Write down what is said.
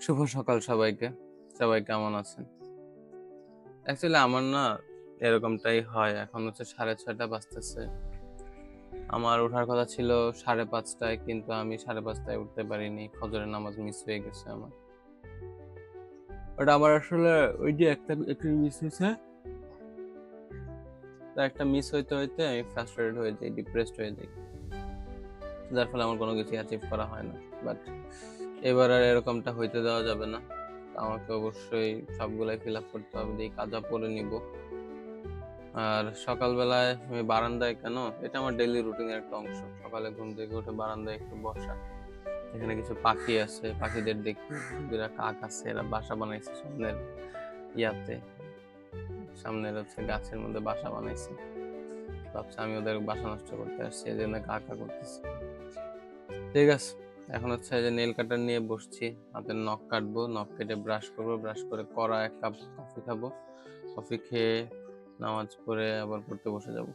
শুভ সকাল সবাইকে। সবাই কেমন আছেন? অ্যাকচুয়ালি আমার না এরকমটাই হয়। এখন হচ্ছে 6:30 বাজতেছে। আমার ওঠার কথা ছিল 5:30 টায়, কিন্তু আমি 5:30 টায় উঠতে পারিনি। ফজরের নামাজ মিস হয়ে গেছে আমার। ওটা আমার আসলে ওই যে একটা মিস হইছে। তো একটা মিস হইতে আমি ফ্রাস্ট্রেটেড হয়ে যাই, ডিপ্রেসড হয়ে যাই। যার ফলে আমার কোনো কিছুই অ্যাচিভ করা হয় না। বাট এবার আর এরকমটা হইতে দেওয়া যাবে না। আমাকে অবশ্যই সবগুলাই ফিল আপ করতে হবে। দিয়ে কাজা পড়ে নিবো। আর সকালবেলায় আমি বারান্দায় কেন, এটা আমার ডেইলি রুটিনের একটা অংশ। সকালে ঘুম থেকে উঠে বারান্দায় একটু বসা। এখানে কিছু পাখি আছে, পাখিদের দেখি। দুইটা কাক আছে, এরা বাসা বানাইছে সামনের ইয়াতে। সামনের হচ্ছে গাছের মধ্যে বাসা বানাইছে। ভাবছি আমি ওদের বাসা নষ্ট করতে আসছি, এই জন্য কা কা করতেছি। ঠিক আছে, এখন হচ্ছে এই যে নেল কাটার নিয়ে বসছি। হাতের নখ কাটবো, নখ কেটে ব্রাশ করবো, ব্রাশ করে কড়া 1 কাপ কফি খাবো। কফি খেয়ে নামাজ পড়ে আবার পড়তে বসে যাবো।